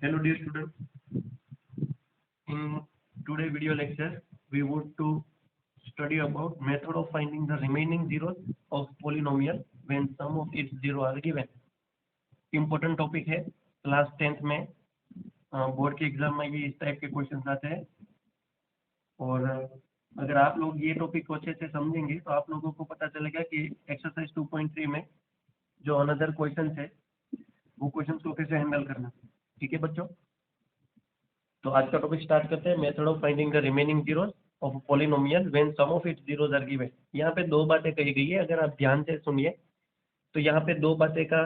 Hello dear students, in today video lecture we would to study about method of finding the remaining zeros of polynomial when sum of its zero are given. Important topic है, class 10th में board के exam में ये इस type के question आते हैं और अगर आप लोग ये टॉपिक को अच्छे से समझेंगे तो आप लोगों को पता चलेगा कि एक्सरसाइज 2.3 में जो अनदर क्वेश्चन है वो क्वेश्चन को कैसे हैंडल करना। ठीक है बच्चों, तो आज का टॉपिक स्टार्ट करते हैं। Method of finding the remaining zeros of polynomial when some of its zeros are given. यहाँ पे दो बातें कही गई है, अगर आप ध्यान से सुनिए तो यहाँ पे दो बातें का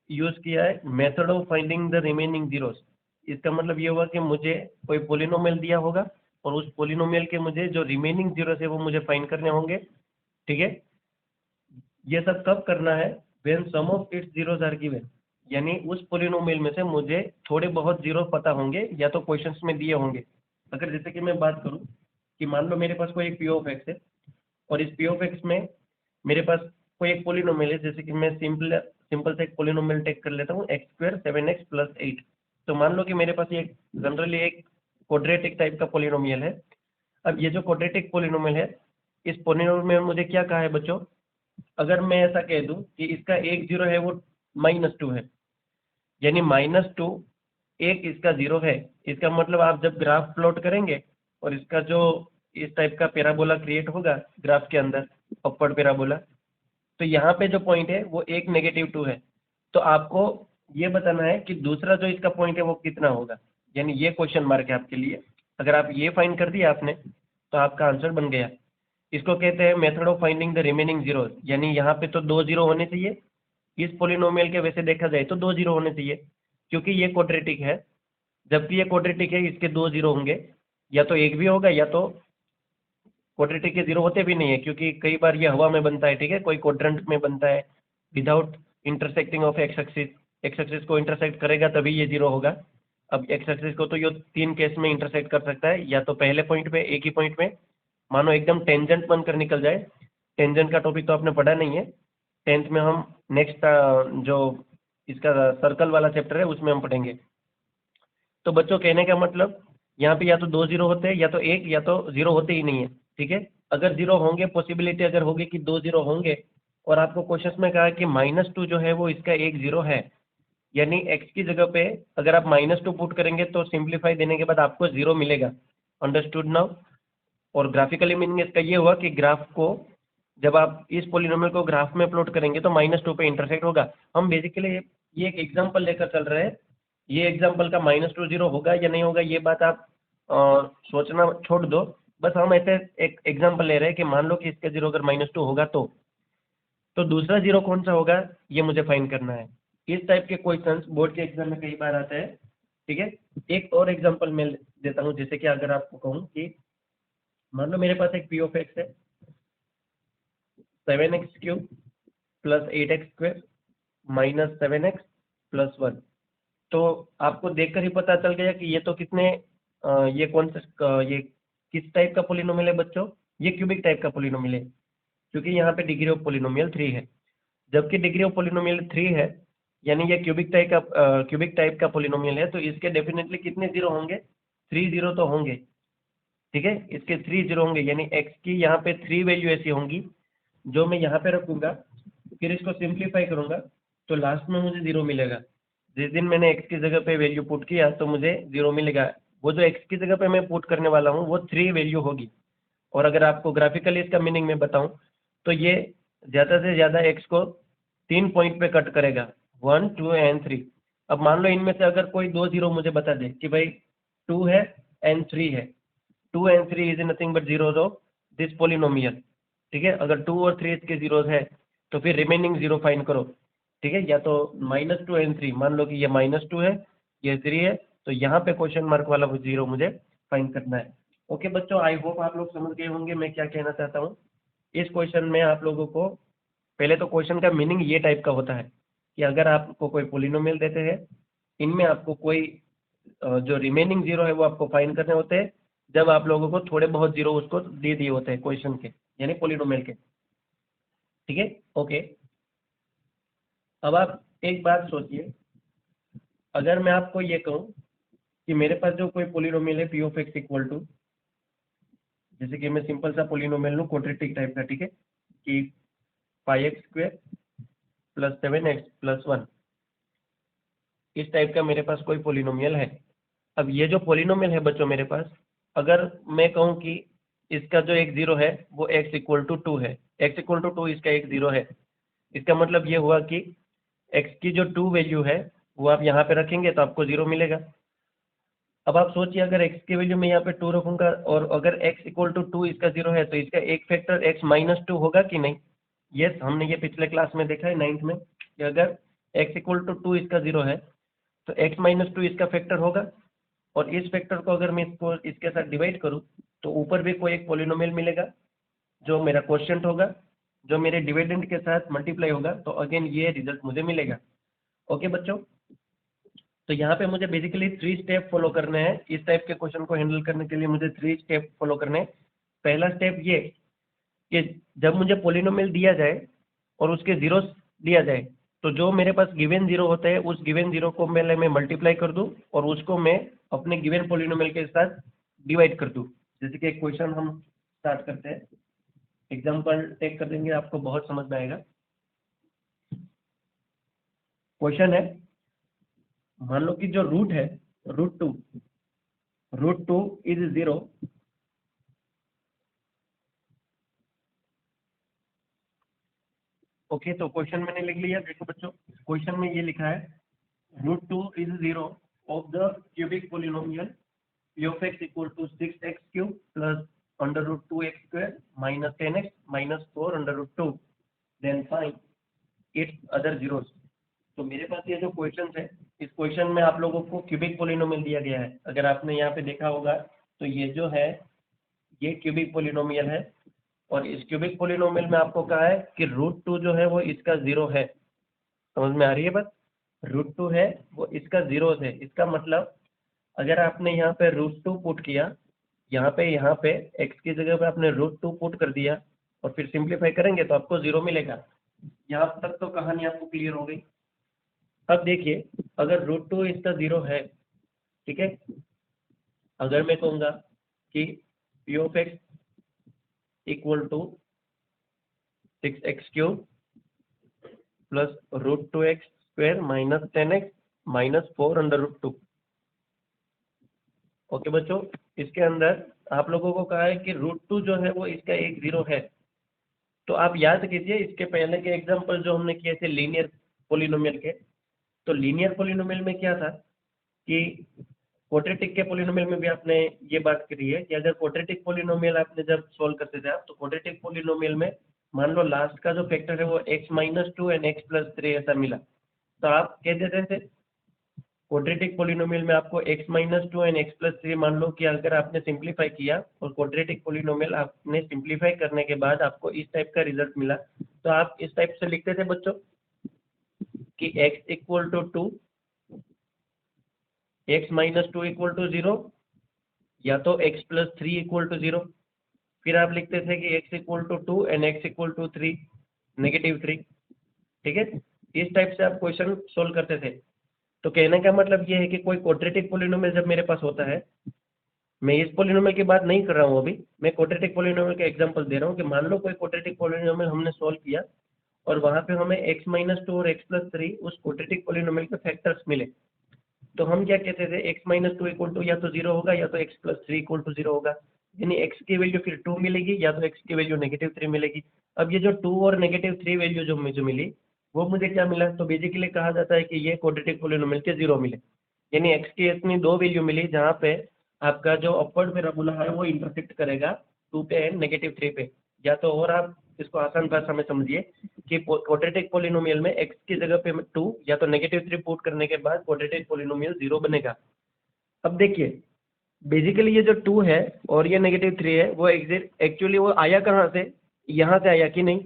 यूज किया है। Method of finding the remaining zeros, इसका मतलब ये हुआ कि मुझे कोई पॉलिनोमियल दिया होगा और उस पॉलिनोमियल के मुझे जो रिमेनिंग जीरोस है वो मुझे फाइंड करने होंगे। ठीक है, ये सब कब करना है? When some of its zeros are given, यानी उस पॉलिनोमियल में से मुझे थोड़े बहुत जीरो पता होंगे या तो क्वेश्चंस में दिए होंगे। अगर जैसे कि मैं बात करूं कि मान लो मेरे पास कोई एक पी ऑफ एक्स है और इस पी ऑफ एक्स में मेरे पास कोई एक पॉलिनोमियल है, जैसे कि मैं सिंपल से एक पॉलिनोमियल टेक कर लेता हूँ x² 7x + 8। तो मान लो कि मेरे पास ये जनरली एक क्वाड्रेटिक टाइप का पॉलिनोमियल है। अब ये जो क्वाड्रेटिक पॉलिनोमियल है, इस पॉलिनोमियल में मुझे क्या कहा है बच्चों? अगर मैं ऐसा कह दूं कि इसका एक जीरो है वो -2 है, यानी -2 एक इसका जीरो है। इसका मतलब आप जब ग्राफ प्लॉट करेंगे और इसका जो इस टाइप का पैराबोला क्रिएट होगा ग्राफ के अंदर, अपवर्ड पैराबोला, तो यहाँ पे जो पॉइंट है वो एक -2 है। तो आपको ये बताना है कि दूसरा जो इसका पॉइंट है वो कितना होगा, यानी ये क्वेश्चन मार्क है आपके लिए। अगर आप ये फाइंड कर दिया आपने तो आपका आंसर बन गया। इसको कहते हैं method of finding the remaining zeros, यानी यहाँ पे तो 2 जीरो होने चाहिए। इस पॉलिनोमियल के वैसे देखा जाए तो 2 जीरो होने चाहिए क्योंकि ये क्वाड्रेटिक है। जबकि ये क्वाड्रेटिक है, इसके 2 जीरो होंगे, या तो एक भी होगा या तो क्वाड्रेटिक के जीरो होते भी नहीं है क्योंकि कई बार ये हवा में बनता है। ठीक है, कोई क्वाड्रेंट में बनता है without intersecting of x axis. X axis को इंटरसेक्ट करेगा तभी ये जीरो होगा। अब एक्स एक्सिस को तो ये 3 केस में इंटरसेक्ट कर सकता है, या तो पहले पॉइंट पे, एक ही पॉइंट में, मानो एकदम टेंजेंट बनकर निकल जाए। टेंजेंट का टॉपिक तो आपने पढ़ा नहीं है, 10th में हम नेक्स्ट जो इसका सर्कल वाला चैप्टर है उसमें हम पढ़ेंगे। तो बच्चों कहने का मतलब यहाँ पे या तो 2 जीरो होते हैं या तो एक, या तो जीरो होते ही नहीं है। ठीक है, अगर जीरो होंगे, पॉसिबिलिटी अगर होगी कि 2 जीरो होंगे और आपको क्वेश्चन में कहा कि -2 जो है वो इसका एक जीरो है, यानी x की जगह पे अगर आप -2 पुट करेंगे तो सिंप्लीफाई देने के बाद आपको जीरो मिलेगा। Understood now? और ग्राफिकली मीनिंग इसका ये हुआ कि ग्राफ को जब आप इस पॉलिनोमियल को ग्राफ में प्लॉट करेंगे तो -2 पे इंटरसेक्ट होगा। हम बेसिकली ये एक एग्जांपल लेकर चल रहे हैं। ये एग्जांपल का -2 जीरो होगा या नहीं होगा ये बात आप सोचना छोड़ दो। बस हम ऐसे एक एग्जांपल ले रहे हैं कि मान लो कि इसका जीरो अगर -2 होगा तो दूसरा जीरो कौन सा होगा ये मुझे फाइंड करना है। इस टाइप के क्वेश्चंस बोर्ड के एग्जाम में कई बार आते हैं। ठीक है, एक और एग्जांपल मैं देता हूँ। जैसे कि अगर आपको कहूँ कि मान लो मेरे पास एक पी ऑफ एक्स है 7x³ + 8x² - 7x + 1। तो आपको देखकर ही पता चल गया कि ये तो कितने ये कौन सा ये किस टाइप का पॉलिनोमियल है बच्चों? ये क्यूबिक टाइप का पॉलिनोमियल है क्योंकि यहाँ पे डिग्री ऑफ पॉलिनोमियल 3 है। जबकि डिग्री ऑफ पॉलिनोमियल 3 है, यानी ये क्यूबिक टाइप का पॉलिनोमियल है, तो इसके डेफिनेटली कितने जीरो होंगे? 3 जीरो तो होंगे। ठीक है, इसके 3 जीरो होंगे, यानी x की यहाँ पे 3 वैल्यू ऐसी होंगी जो मैं यहाँ पे रखूँगा, फिर इसको सिंप्लीफाई करूँगा तो लास्ट में मुझे जीरो मिलेगा। जिस दिन मैंने x की जगह पे वैल्यू पुट किया तो मुझे जीरो मिलेगा। वो जो x की जगह पे मैं पुट करने वाला हूँ वो 3 वैल्यू होगी। और अगर आपको ग्राफिकली इसका मीनिंग में बताऊँ तो ये ज़्यादा से ज़्यादा x को 3 पॉइंट पे कट करेगा, 1 2 एंड 3। अब मान लो इनमें से अगर कोई 2 जीरो मुझे बता दे कि भाई 2 है एंड 3 है, 2 and 3 is nothing but zeros of this polynomial. ठीक है, अगर 2 और 3 इसके जीरोज है तो फिर रिमेनिंग जीरो फाइंड करो। ठीक है, या तो -2 एंड 3, मान लो कि ये -2 है, ये 3 है, तो यहाँ पे क्वेश्चन मार्क वाला वो जीरो मुझे फाइंड करना है। ओके बच्चों, आई होप आप लोग समझ गए होंगे मैं क्या कहना चाहता हूँ। इस क्वेश्चन में आप लोगों को पहले तो क्वेश्चन का मीनिंग ये टाइप का होता है कि अगर आपको कोई पोलिनोमियल देते हैं, इनमें आपको कोई जो रिमेनिंग जीरो है वो आपको फाइंड करने होते हैं जब आप लोगों को थोड़े बहुत जीरो उसको दे दिए होते हैं क्वेश्चन के, यानी पोलिनोमियल के। ठीक है, ओके। अब आप एक बात सोचिए अगर मैं आपको ये कहूँ कि मेरे पास जो कोई पोलिनोमियल है p of x equal to, जैसे कि मैं सिंपल सा पोलिनोमियल लूँ क्वाड्रेटिक टाइप का, ठीक है, कि 5x² + 7x + 1, इस टाइप का मेरे पास कोई पोलिनोमियल है। अब ये जो पोलिनोमियल है बच्चों मेरे पास, अगर मैं कहूँ कि इसका जो एक जीरो है वो x इक्वल टू 2 है, x इक्वल टू 2 इसका एक जीरो है, इसका मतलब ये हुआ कि x की जो 2 वैल्यू है वो आप यहाँ पे रखेंगे तो आपको जीरो मिलेगा। अब आप सोचिए अगर x की वैल्यू मैं यहाँ पे 2 रखूंगा और अगर x इक्वल टू 2 इसका जीरो है तो इसका एक फैक्टर x - 2 होगा कि नहीं। यस, हमने ये पिछले क्लास में देखा है 9th में कि अगर x इक्वल टू 2 इसका जीरो है तो x - 2 इसका फैक्टर होगा, और इस फैक्टर को अगर मैं इसको इसके साथ डिवाइड करूँ तो ऊपर भी कोई एक पोलिनोमियल मिलेगा जो मेरा क्वोशिएंट होगा, जो मेरे डिविडेंड के साथ मल्टीप्लाई होगा, तो अगेन ये रिजल्ट मुझे मिलेगा। ओके बच्चों, तो यहाँ पे मुझे बेसिकली 3 स्टेप फॉलो करने हैं। इस टाइप के क्वेश्चन को हैंडल करने के लिए मुझे 3 स्टेप फॉलो करने हैं। पहला स्टेप ये कि जब मुझे पोलिनोमियल दिया जाए और उसके जीरोस दिया जाए तो जो मेरे पास गिवन जीरो होता है उस गिवन जीरो को पहले मैं मल्टीप्लाई कर दूं और उसको मैं अपने गिवन पोलिनोमियल के साथ डिवाइड कर दूं। जैसे कि एक क्वेश्चन हम स्टार्ट करते हैं, एग्जाम्पल टेक कर देंगे, आपको बहुत समझ में आएगा। क्वेश्चन है, मान लो कि जो रूट है root two is zero. Okay, तो क्वेश्चन मैंने लिख लिया। देखो बच्चों, क्वेश्चन में ये लिखा है root 2 is zero of the cubic polynomial p of x equal to 6x³ plus √2x² minus 10x minus 4 √2, then find its other zeros. तो मेरे पास ये जो क्वेश्चन है, इस क्वेश्चन में आप लोगों को क्यूबिक पोलिनोमियल दिया गया है। अगर आपने यहाँ पे देखा होगा तो ये जो है ये क्यूबिक पोलिनोमियल है, और इस क्यूबिक पोलिनोमियल में आपको कहा है कि रूट 2 जो है वो इसका जीरो है। समझ में आ रही है बात? रूट 2 है वो इसका जीरो है। इसका मतलब अगर आपने यहाँ पे √2 पुट किया, यहाँ पे x की जगह पे आपने √2 पुट कर दिया और फिर सिंप्लीफाई करेंगे तो आपको जीरो मिलेगा। यहाँ तक तो कहानी आपको क्लियर हो गई। अब देखिए, अगर √2 इसका जीरो है, ठीक है, अगर मैं कहूँगा कि p of x equal to 6x³ plus √2x² minus 10x minus 4 √2। Okay बच्चों, इसके अंदर आप लोगों को कहा है कि √2 जो है वो इसका एक जीरो है। तो आप याद कीजिए इसके पहले के एग्जांपल जो हमने किए थे लीनियर पोलिनोमियल के, तो लीनियर पोलिनोमियल में क्या था कि क्वाड्रेटिक के पोलिनोमियल में भी आपने ये बात करी है कि अगर क्वाड्रेटिक पोलिनोमियल आपने जब सोल्व करते थे आप, तो क्वाड्रेटिक पोलिनोमियल में मान लो लास्ट का जो फैक्टर है वो x - 2 एंड x+3 ऐसा मिला, तो आप कह देते थे क्वाड्रेटिक पोलिनोमियल में आपको x - 2 एंड x+3 मान लो कि अगर आपने सिंप्लीफाई किया और क्वाड्रेटिक पोलिनोमियल आपने सिंप्लीफाई करने के बाद आपको इस टाइप का रिजल्ट मिला, तो आप इस टाइप से लिखते थे बच्चों कि x equal to 2, x - 2 equal to 0, या तो x+3 इक्वल टू 0। फिर आप लिखते थे कि x equal to 2 and x equal to 3, -3। ठीक है, इस टाइप से आप क्वेश्चन सोल्व करते थे। तो कहने का मतलब ये है कि कोई क्वाड्रेटिक पोलिनोमियल जब मेरे पास होता है, मैं इस पोलिनोमियल की बात नहीं कर रहा हूँ अभी, मैं क्वाड्रेटिक पोलिनोमियल का एग्जांपल दे रहा हूँ कि मान लो कोई क्वाड्रेटिक पोलिनोमियल हमने सोल्व किया और वहाँ पे हमें x - 2 और x+3 उस क्वाड्रेटिक पोलिनोमियल के फैक्टर्स मिले, तो हम क्या कहते थे x - 2 इक्वल टू या तो 0 होगा या तो x+3 इक्वल टू 0 होगा, यानी x की वैल्यू फिर 2 मिलेगी या तो x की वैल्यू -3 मिलेगी। अब ये जो 2 और -3 वैल्यू जो मुझे मिली वो मुझे क्या मिला, तो बेसिकली कहा जाता है कि ये क्वाड्रेटिक पोलिनोमियल के जीरो मिले, यानी x की इतनी दो वैल्यू मिली जहाँ पे आपका जो अपवर्ड पैराबोला है वो इंटरसेक्ट करेगा 2 पे एंड -3 पे। या तो और आप इसको आसान भाषा में समझिए कि क्वाड्रेटिक पोलिनोमियल में x की जगह पे 2 या तो -3 पुट करने के बाद क्वाड्रेटिक पोलिनोमियल 0 बनेगा। अब देखिए, बेसिकली ये जो 2 है और ये -3 है वो एक्चुअली वो आया कहाँ से, यहाँ से आया कि नहीं,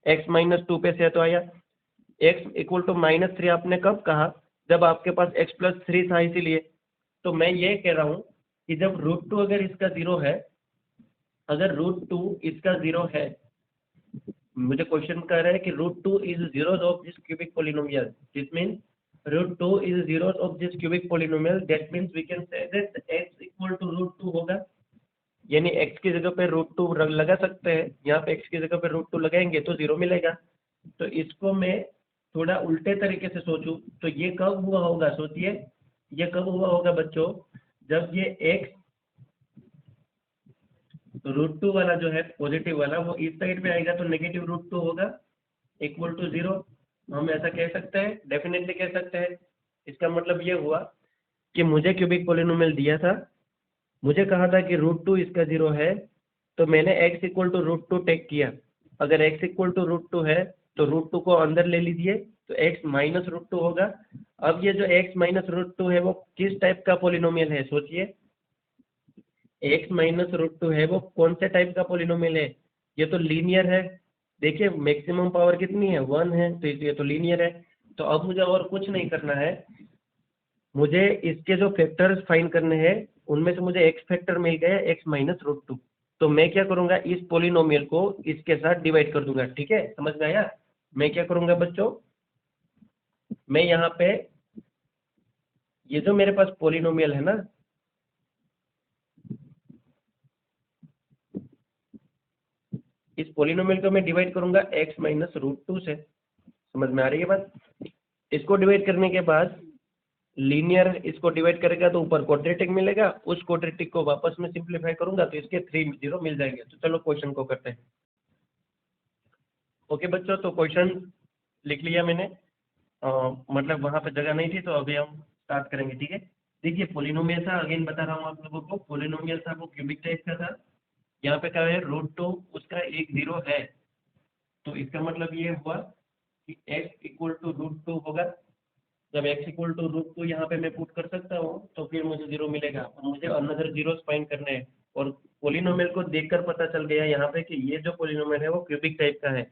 x - 2 पे से तो आया। x इक्वल टू -3 आपने कब कहा, जब आपके पास x+3 था, इसीलिए। तो मैं ये कह रहा हूँ कि जब √2 अगर इसका जीरो है, अगर √2 इसका जीरो है, मुझे क्वेश्चन कह रहा है कि √2 is zero of this cubic polynomial, this mean √2 is zeros of this cubic polynomial. That means we can say that x equal to √2 होगा, यानी x की जगह पे √2 लगा सकते हैं। यहाँ पे x की जगह पे √2 लगाएंगे तो 0 मिलेगा। तो इसको मैं थोड़ा उल्टे तरीके से सोचूं तो ये कब हुआ होगा, सोचिए, ये कब हुआ होगा बच्चों, जब ये x √2 वाला जो है पॉजिटिव वाला वो इस साइड पे आएगा तो नेगेटिव √2 होगा इक्वल टू 0। हम ऐसा कह सकते हैं, डेफिनेटली कह सकते हैं। इसका मतलब ये हुआ कि मुझे क्यूबिक पोलिनोमियल दिया था, मुझे कहा था कि √2 इसका 0 है, तो मैंने x इक्वल टू √2 टेक किया। अगर x इक्वल टू √2 है तो √2 को अंदर ले लीजिए तो x माइनस √2 होगा। अब ये जो x माइनस √2 है वो किस टाइप का पोलिनोमियल है, सोचिए। x माइनस √2 है वो कौन से टाइप का पोलिनोमियल है, ये तो लीनियर है। देखिए मैक्सिमम पावर कितनी है, 1 है, तो ये तो लीनियर है। तो अब मुझे और कुछ नहीं करना है, मुझे इसके जो फैक्टर्स फाइंड करने हैं उनमें से मुझे x फैक्टर मिल गया x माइनस √2। तो मैं क्या करूंगा, इस पोलिनोमियल को इसके साथ डिवाइड कर दूंगा। ठीक है, समझ में आया। मैं क्या करूंगा बच्चों, मैं यहाँ पे ये जो मेरे पास पोलिनोमियल है ना, इस पोलिनोमियल को मैं डिवाइड करूंगा x माइनस √2 से। समझ में आ रही है बात। इसको डिवाइड करने के बाद लीनियर इसको डिवाइड करेगा तो ऊपर क्वाड्रेटिक मिलेगा, उस क्वाड्रेटिक को वापस में सिंप्लीफाई करूंगा तो इसके 3 0 मिल जाएंगे। तो चलो क्वेश्चन को करते हैं। ओके बच्चों, तो क्वेश्चन लिख लिया मैंने, मतलब वहाँ पे जगह नहीं थी तो अभी हम स्टार्ट करेंगे। ठीक है, देखिए पोलिनोमियल था, अगेन बता रहा हूँ आप लोगों को, पोलिनोमियल था वो क्यूबिक टाइप का था। यहाँ पे क्या है, √2 उसका एक 0 है, तो इसका मतलब ये हुआ कि x इक्वल टू √2 होगा। जब x इक्वल टू √2 यहाँ पे मैं पुट कर सकता हूँ तो फिर मुझे 0 मिलेगा, और मुझे अनदर जीरोस फाइंड करने हैं। और पोलिनोमियल को देखकर पता चल गया यहाँ पे कि ये जो पोलिनोमियल है वो क्यूबिक टाइप का है।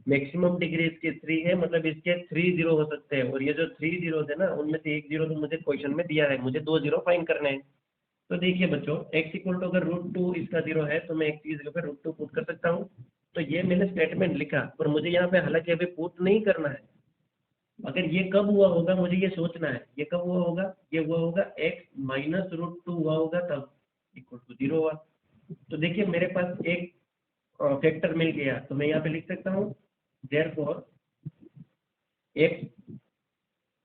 मैक्सिमम डिग्री इसकी 3 है, मतलब इसके 3 0 हो सकते हैं, और ये जो 3 जीरोस है ना उनमें से एक 0 तो मुझे क्वेश्चन में दिया है, मुझे 2 0 फाइंड करने हैं। तो देखिए बच्चों, x इक्वल टू अगर √2 इसका 0 है तो मैं x की जगह पे √2 पुट कर सकता हूँ। तो ये मैंने स्टेटमेंट लिखा, पर मुझे यहाँ पे हालांकि अभी पुट नहीं करना है। अगर ये कब हुआ होगा मुझे ये सोचना है, ये कब हुआ होगा, ये हुआ होगा x माइनस √2 हुआ होगा तब इक्वल टू 0 हुआ। तो देखिए मेरे पास एक फैक्टर मिल गया, तो मैं यहाँ पे लिख सकता हूँ देयरफॉर x,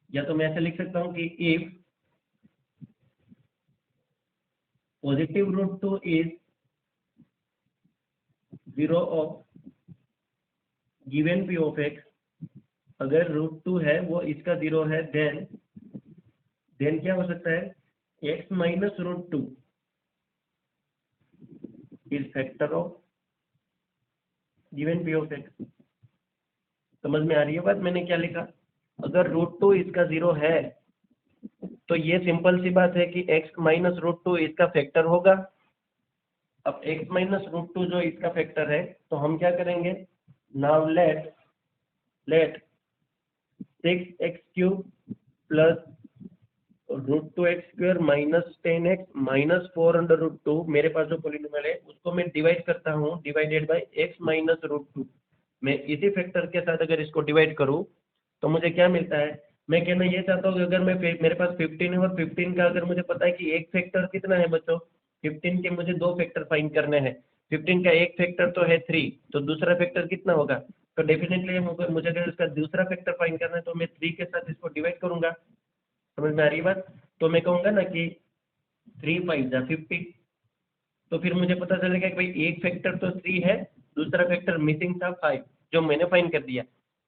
या तो मैं ऐसे लिख सकता हूँ कि if positive √2 is 0 of given p of x, अगर √2 है वो इसका 0 है, देन क्या हो सकता है, x minus √2 is factor of given p of x। समझ में आ रही है बात, मैंने क्या लिखा, अगर √2 इसका 0 है तो ये सिंपल सी बात है कि x माइनस √2 इसका फैक्टर होगा। अब x माइनस √2 जो इसका फैक्टर है तो हम क्या करेंगे, now let 6x³ plus √2x² minus 10x minus 4√2, मेरे पास जो पोलिनोमियल है उसको मैं डिवाइड करता हूँ डिवाइडेड बाय x माइनस √2। मैं इसी फैक्टर के साथ अगर इसको डिवाइड करूँ तो मुझे क्या मिलता है, मैं कहना ये चाहता हूँ कि अगर मैं मेरे पास 15 है और 15 का अगर मुझे पता है कि एक फैक्टर कितना है बच्चों, 15 के मुझे दो फैक्टर फाइंड करने हैं। 15 का एक फैक्टर तो है 3, तो दूसरा फैक्टर कितना होगा, तो डेफिनेटली मुझे अगर इसका दूसरा फैक्टर फाइंड करना है तो मैं 3 के साथ इसको डिवाइड करूंगा। समझ में आ रही बात। तो मैं कहूँगा ना कि 3 5 जा 50, तो फिर मुझे पता चलेगा कि भाई एक फैक्टर तो 3 है, दूसरा फैक्टर मिसिंग था 5, जो मैंने फाइंड कर दिया।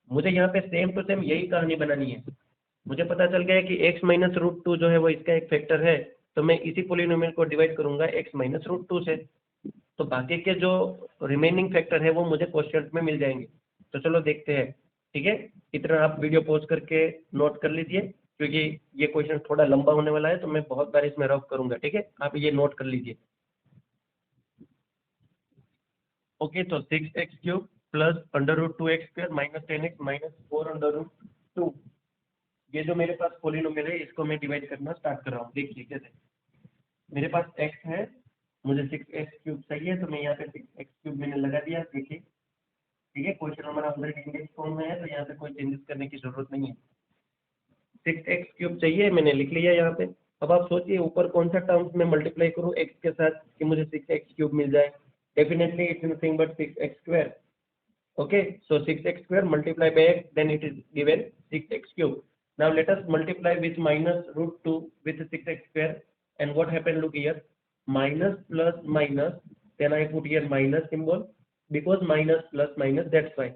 मुझे यहाँ पे सेम टू सेम यही कहानी बनानी है। मुझे पता चल गया कि x माइनस √2 जो है वो इसका एक फैक्टर है, तो मैं इसी पोलिनोमियल को डिवाइड करूंगा x माइनस √2 से, तो बाकी के जो रिमेनिंग फैक्टर है वो मुझे क्वेश्चन में मिल जाएंगे। तो चलो देखते हैं। ठीक है, इतना आप वीडियो पॉज करके नोट कर लीजिए, क्योंकि ये क्वेश्चन थोड़ा लंबा होने वाला है तो मैं बहुत बार इसमें रफ करूंगा। ठीक है, आप ये नोट कर लीजिए। ओके, तो 6x³ plus √2x² minus 10x minus 4√2, ये जो मेरे पास पोलिनोमियल है इसको मैं डिवाइड करना स्टार्ट कर रहा हूँ। देखिए कैसे, मेरे पास x है, मुझे 6x³ चाहिए, तो मैं यहाँ पे 6x³ मैंने लगा दिया। देखिए ठीक है, क्वेश्चन हमारा ऑलरेडी इंडेक्स फॉर्म में है तो यहाँ पे कोई चेंजेस करने की जरूरत नहीं है। 6x³ चाहिए, मैंने लिख लिया यहाँ पे। अब आप सोचिए ऊपर कौन सा टर्म्स में मल्टीप्लाई करूँ x के साथ कि मुझे 6x³ मिल जाए। Definitely it's nothing but 6x²। Okay, so 6x² multiplied by x, then it is given 6x³. Now let us multiply with minus root 2 with 6x², and what happened, look here, minus plus minus, then I put here minus symbol because minus plus minus, that's why.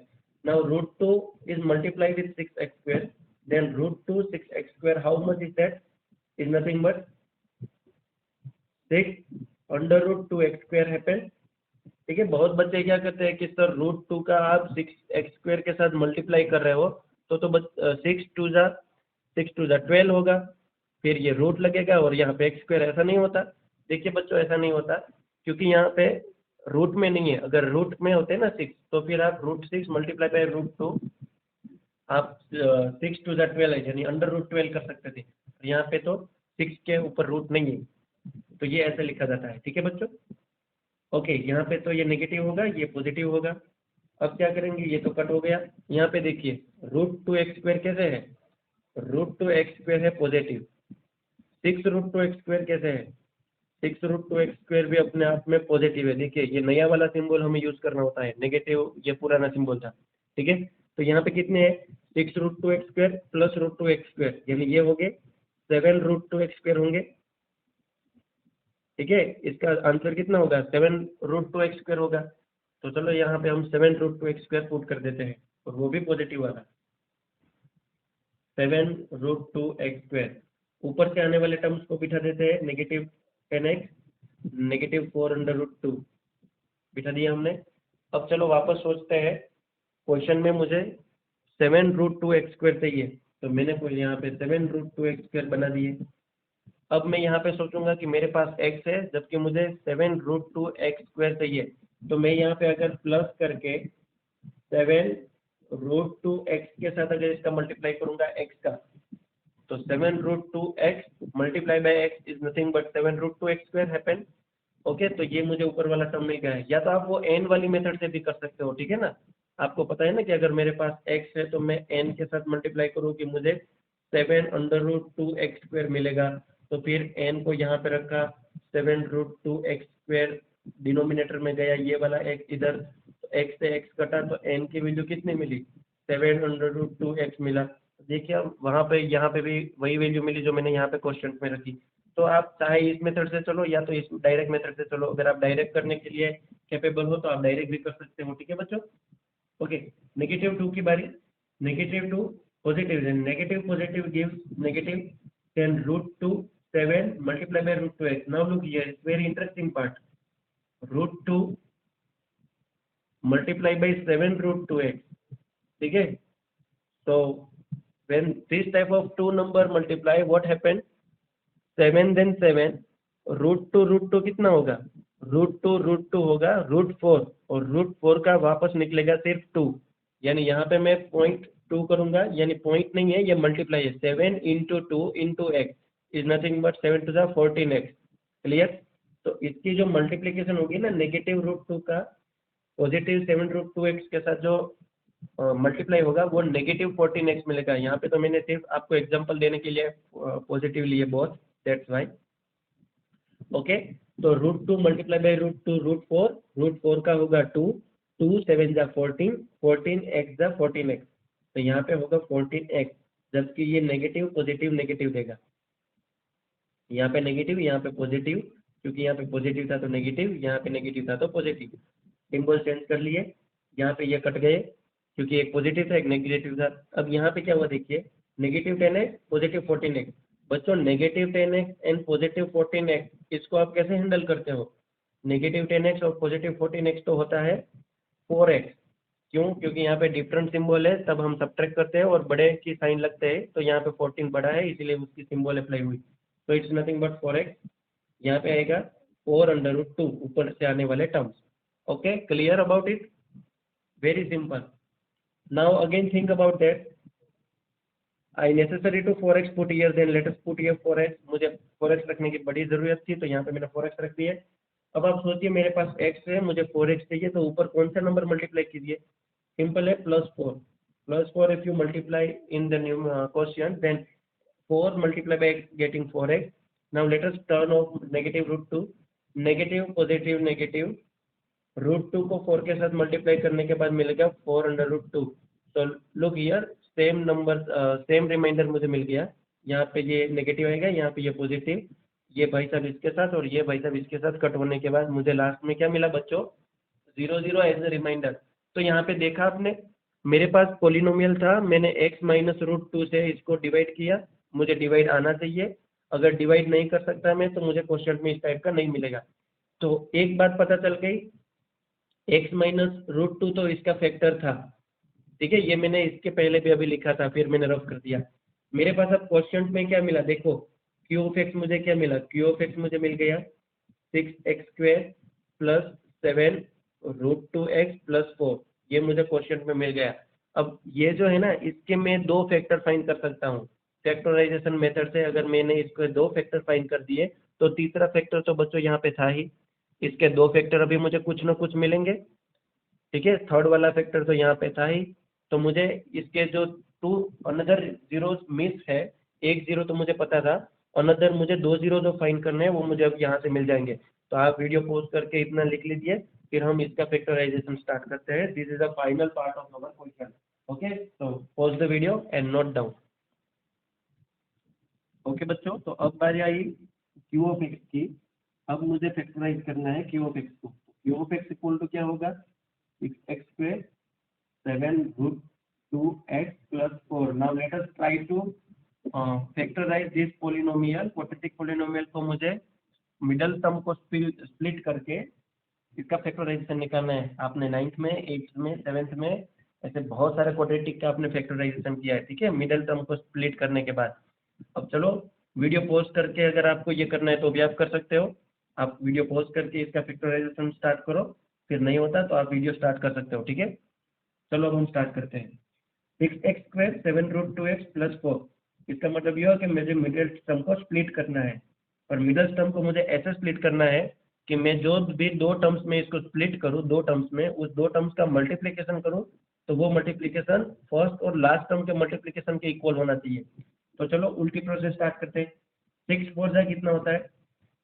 Now root 2 is multiplied with 6x², then root 2 6x², how much is that? Is nothing but 6 under root 2x² happen. ठीक है, बहुत बच्चे क्या करते हैं कि sir √2 का आप 6x² के साथ मल्टीप्लाई कर रहे हो तो 6 2 जा 12 होगा, फिर ये रूट लगेगा और यहाँ पे x²। ऐसा नहीं होता, देखिए बच्चों ऐसा नहीं होता, क्योंकि यहाँ पे रूट में नहीं है। अगर रूट में होते ना 6 तो फिर आप √6 मल्टीप्लाई बाय √2, आप 6 2 जा 12 यानी अंडर रूट 12 कर सकते थे। यहाँ पे तो 6 के ऊपर रूट नहीं है, तो ये ऐसे लिखा जाता है। ठीक है बच्चों, ओके, यहाँ पे तो ये नेगेटिव होगा, ये पॉजिटिव होगा। अब क्या करेंगे, ये तो कट हो गया। यहाँ पे देखिए √2x² कैसे है, √2x² है पॉजिटिव, 6 √2x² कैसे है, 6 √2x² भी अपने आप में पॉजिटिव है। देखिए ये नया वाला सिंबल हमें यूज करना होता है, नेगेटिव ये पुराना सिंबल था। ठीक है, तो यहाँ पे कितने हैं, 6 √2x² प्लस √2x², यानी ये हो गए 7 √2x² होंगे। ठीक है, इसका आंसर कितना होगा, 7 √2x² होगा। तो चलो यहाँ पे हम 7 √2x² पुट कर देते हैं, और वो भी पॉजिटिव वाला 7 √2x²। ऊपर से आने वाले टर्म्स को बिठा देते हैं, negative 10x, negative 4 under root 2 बिठा दिया हमने। अब चलो वापस सोचते हैं, क्वेश्चन में मुझे 7 √2x² चाहिए, तो मैंने यहाँ पे 7 √2x² बना दिए। अब मैं यहाँ पे सोचूंगा कि मेरे पास x है, जबकि मुझे 7 √2x² चाहिए, तो मैं यहाँ पे अगर प्लस करके 7 √2x के साथ अगर इसका मल्टीप्लाई करूंगा x का, तो 7 √2x multiply by x is nothing but 7 √2x² happen. Okay, तो ये मुझे ऊपर वाला टर्म मिल गया है। या तो आप वो n वाली मेथड से भी कर सकते हो, ठीक है ना। आपको पता है ना कि अगर मेरे पास x है तो मैं n के साथ मल्टीप्लाई करूँ कि मुझे 7 अंडर रूट 2x² मिलेगा, तो फिर n को यहाँ पे रखा, 7 √2x² डिनोमिनेटर में गया, ये वाला x इधर, तो x से x कटा तो n की वैल्यू कितनी मिली, 7 अंडर रूट 2x मिला। देखिए अब वहाँ पे यहाँ पे भी वही वैल्यू मिली जो मैंने यहाँ पे क्वेश्चन में रखी। तो आप चाहे इस मेथड से चलो या तो इस डायरेक्ट मेथड से चलो, अगर आप डायरेक्ट करने के लिए कैपेबल हो तो आप डायरेक्ट भी कर सकते हो। ठीक है बच्चों, ओके। -2 की बारी, -2 positive, negative positive gives negative, then √2 7 multiplied by √2x. Now look here, it's very interesting part. √2 multiplied by 7 √2x. ठीक है, so when this type of two number multiply, what happened, 7 then 7, √2 कितना होगा, √2 होगा √4, और √4 का वापस निकलेगा सिर्फ 2, यानी यहाँ पे मैं 0.2 करूंगा, यानी पॉइंट नहीं है, ये मल्टीप्लाई है, 7 × 2 × x is nothing but 7 × 14x। Clear, तो इसकी जो मल्टीप्लीकेशन होगी ना नेगेटिव √2 का पॉजिटिव 7 √2x के साथ जो मल्टीप्लाई होगा वो नेगेटिव 14x मिलेगा। यहाँ पे तो मैंने सिर्फ आपको एग्जांपल देने के लिए पॉजिटिव लिए बहुत, दैट्स वाई। ओके, तो √2 मल्टीप्लाई बाय √2 √4 का होगा 2, 2 7 जा 14, 14x जा 14x, तो यहाँ पे होगा 14x, जबकि ये नेगेटिव पॉजिटिव नेगेटिव देगा, यहाँ पे नेगेटिव यहाँ पे पॉजिटिव, क्योंकि यहाँ पे पॉजिटिव था तो नेगेटिव, यहाँ पे नेगेटिव था तो पॉजिटिव, सिंबल चेंज कर लिए। यहाँ पे ये कट गए क्योंकि एक पॉजिटिव था एक नेगेटिव था। अब यहाँ पे क्या हुआ देखिए, -10x पॉजिटिव 14x। बच्चों -10x एंड पॉजिटिव 14x, इसको आप कैसे हैंडल करते हो, -10x और पॉजिटिव 14x तो होता है 4x, क्यों, क्योंकि यहाँ पे डिफरेंट सिंबल है, तब हम सब्ट्रैक्ट करते हैं और बड़े की साइन लगते हैं, तो यहाँ पे 14 बड़ा है इसीलिए उसकी सिंबल अप्लाई हुई, तो इट्स नथिंग बट 4x। यहाँ पे आएगा 4 अंडर रूट 2 ऊपर से आने वाले terms. Okay, clear about it, very simple. Now again think about that, I necessary to 4x put here, then let us put here 4x। मुझे 4x रखने की बड़ी जरूरत थी, तो यहाँ पे मैंने 4x रख दिया। अब आप सोचिए मेरे पास x है, मुझे 4x चाहिए, तो ऊपर कौन सा नंबर मल्टीप्लाई कीजिए, सिंपल है +4 if you multiply in the question, then 4 multiplied by getting 4x. Now let us turn off negative root 2. Negative positive negative, root 2 को 4 के साथ मल्टीप्लाई करने के बाद मिलेगा 4 अंडर रूट 2. तो look here, same number same remainder मुझे मिल गया. यहाँ पे ये नेगेटिव आएगा, यहाँ पे ये पॉजिटिव, ये भाई साहब इसके साथ और ये भाई साहब इसके साथ कट होने के बाद मुझे लास्ट में क्या मिला बच्चों, 0 0 एज ए रिमाइंडर. तो यहाँ पे देखा आपने, मेरे पास पोलिनोमियल था, मैंने x माइनस रूट 2 से इसको डिवाइड किया. मुझे डिवाइड आना चाहिए, अगर डिवाइड नहीं कर सकता मैं तो मुझे क्वेश्चन में इस टाइप का नहीं मिलेगा. तो एक बात पता चल गई, x माइनस रूट 2 तो इसका फैक्टर था, ठीक है, ये मैंने इसके पहले भी अभी लिखा था, फिर मैंने रफ कर दिया. मेरे पास अब क्वेश्चन में क्या मिला देखो, क्यू ऑफ एक्स मुझे क्या मिला, क्यू ऑफ एक्स मुझे मिल गया 6x² plus 7 root 2x plus 4, ये मुझे क्वेश्चन में मिल गया. अब ये जो है ना, इसके मैं दो फैक्टर फाइंड कर सकता हूँ फैक्टराइजेशन मेथड से. अगर मैंने इसको दो फैक्टर फाइंड कर दिए तो तीसरा फैक्टर तो बच्चों यहाँ पे था ही, इसके दो फैक्टर अभी मुझे कुछ ना कुछ मिलेंगे, ठीक है. थर्ड वाला फैक्टर तो यहाँ पे था ही, तो मुझे इसके जो टू अनदर जीरो मिस है, एक जीरो तो मुझे पता था, अनदर मुझे दो जीरो जो फाइंड करने हैं वो मुझे अब यहाँ से मिल जाएंगे. तो आप वीडियो पॉज करके इतना लिख लीजिए, फिर हम इसका फैक्टराइजेशन स्टार्ट करते हैं. This is the final part of our question. Okay, तो pause the video and note down. Okay बच्चों, तो अब बारी आई क्यू ऑफ एक्स की. अब मुझे फैक्टराइज करना है क्यू ऑफ एक्स को. Q of x equal to क्या होगा, 6x² 7 root 2x plus 4. Now let us try to factorize this polynomial. Quadratic polynomial को मुझे मिडल टर्म को स्प्लिट करके इसका फैक्टराइजेशन निकालना है. आपने 9th में 8th में 7th में ऐसे बहुत सारे क्वाड्रेटिक का आपने फैक्टराइजेशन किया है, ठीक है, मिडल टर्म को स्प्लिट करने के बाद. अब चलो वीडियो पॉज करके अगर आपको ये करना है तो भी आप कर सकते हो. आप वीडियो पॉज करके इसका फैक्टराइजेशन स्टार्ट करो, फिर नहीं होता तो आप वीडियो स्टार्ट कर सकते हो, ठीक है. चलो अब हम स्टार्ट करते हैं. 6x² 7 रूट 2x प्लस 4, इसका मतलब यह है कि मुझे मिडिल टर्म को स्प्लिट करना है. और मिडिल टर्म को मुझे ऐसे स्प्लिट करना है कि मैं जो भी दो टर्म्स में इसको स्प्लिट करूँ, दो टर्म्स में उस दो टर्म्स का मल्टीप्लिकेशन करूँ तो वो मल्टीप्लिकेशन फर्स्ट और लास्ट टर्म के मल्टीप्लिकेशन के इक्वल होना चाहिए. तो चलो उल्टी प्रोसेस स्टार्ट करते हैं. 6 4 जा कितना होता है,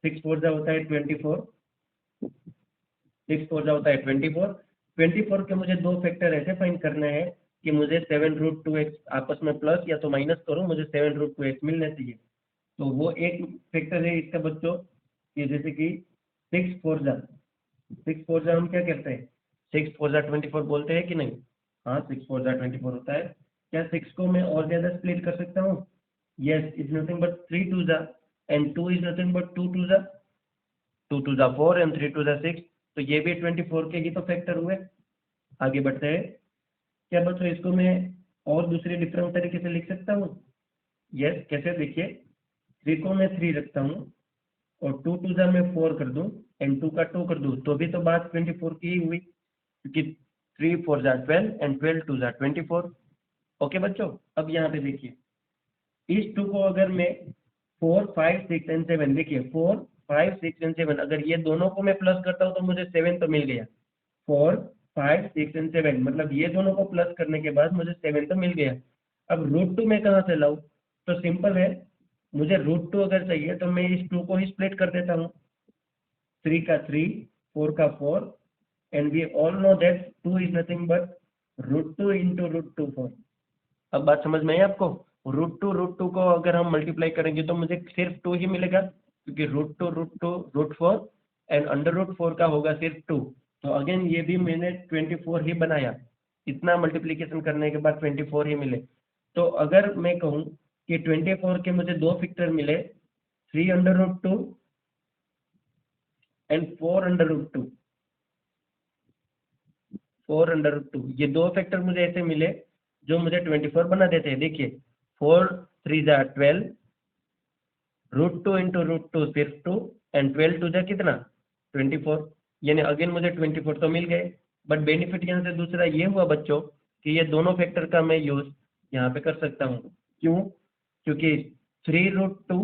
6 4 जा होता है 24, 6 4 जा होता है 24. 24 के मुझे दो फैक्टर ऐसे फाइंड करने हैं कि मुझे 7 रूट 2x आपस में प्लस या तो माइनस करो, मुझे 7 रूट 2x मिलना चाहिए. तो वो एक फैक्टर है इसका बच्चों, कि जैसे कि 6 4 जा हम क्या कहते हैं, 6 4 जा 24 बोलते हैं कि नहीं. हाँ, 6 4 जा 24 होता है. क्या 6 को मैं और ज़्यादा स्प्लिट कर सकता हूँ, yes, it's nothing but 3 2 जा, and 2 is nothing but 2 2 जा, 2 2 जा 4 and 3 2 जा 6. तो ये भी 24 के ही तो फैक्टर हुए. आगे बढ़ते हैं. क्या बच्चों इसको मैं और दूसरे डिफरेंट तरीके से लिख सकता हूँ, यस. कैसे, देखिए 3 को मैं 3 रखता हूँ और 2 2 जा मैं 4 कर दूँ एंड 2 का 2 कर दूँ, तो भी तो बात 24 की ही हुई, क्योंकि 3 4 जा 12 एंड 12 2 जा 24. ओके बच्चों, अब यहाँ पे देखिए इस 2 को अगर मैं 4 5 6 एंड 7, देखिए 4 5 6 एंड 7, अगर ये दोनों को मैं प्लस करता हूँ तो मुझे 7 तो मिल गया. 4 5 6 एंड 7, मतलब ये दोनों को प्लस करने के बाद मुझे 7 तो मिल गया. अब रूट 2 मैं कहाँ से लाऊँ, तो सिंपल है, मुझे रूट 2 अगर चाहिए तो मैं इस 2 को ही स्प्लिट कर देता हूँ. 3 का 3, 4 का 4, and we all know that 2 is nothing but root 2 into root 2 4. अब बात समझ में आई आपको. रूट टू को अगर हम मल्टीप्लाई करेंगे तो मुझे सिर्फ 2 ही मिलेगा, क्योंकि root two root 4 and under root 4 का होगा सिर्फ 2. तो अगेन ये भी मैंने 24 ही बनाया, इतना मल्टीप्लिकेशन करने के बाद 24 ही मिले. तो अगर मैं कहूँ कि 24 के मुझे दो फैक्टर मिले, 3 under root 2 and 4 under root 2, 4 under root 2, ये दो फैक्टर मुझे ऐसे मिले जो मुझे 24 बना देते हैं. देखिए 4 3 जा 12, रूट 2 इंटू रूट 2 सिर्फ 2 एंड 12 2 जा कितना 24, यानी अगेन मुझे 24 तो मिल गए. बट बेनिफिट यहाँ से दूसरा ये हुआ बच्चों कि ये दोनों फैक्टर का मैं यूज यहाँ पे कर सकता हूँ. क्यों, क्योंकि 3 रूट 2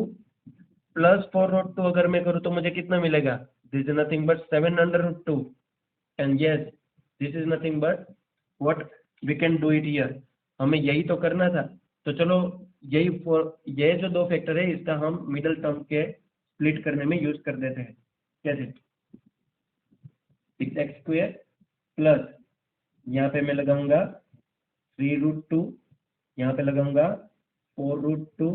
प्लस 4 रूट 2 अगर मैं करूँ तो मुझे कितना मिलेगा, this is nothing but 7 under root 2, and yes this is nothing but what we can do it here. हमें यही तो करना था. तो चलो ये जो दो फैक्टर है इसका हम मिडल टर्म के स्प्लिट करने में यूज कर देते हैं। कैसे? 6x² प्लस यहाँ पे मैं लगाऊंगा 3√2, यहाँ पे लगाऊंगा 4√2,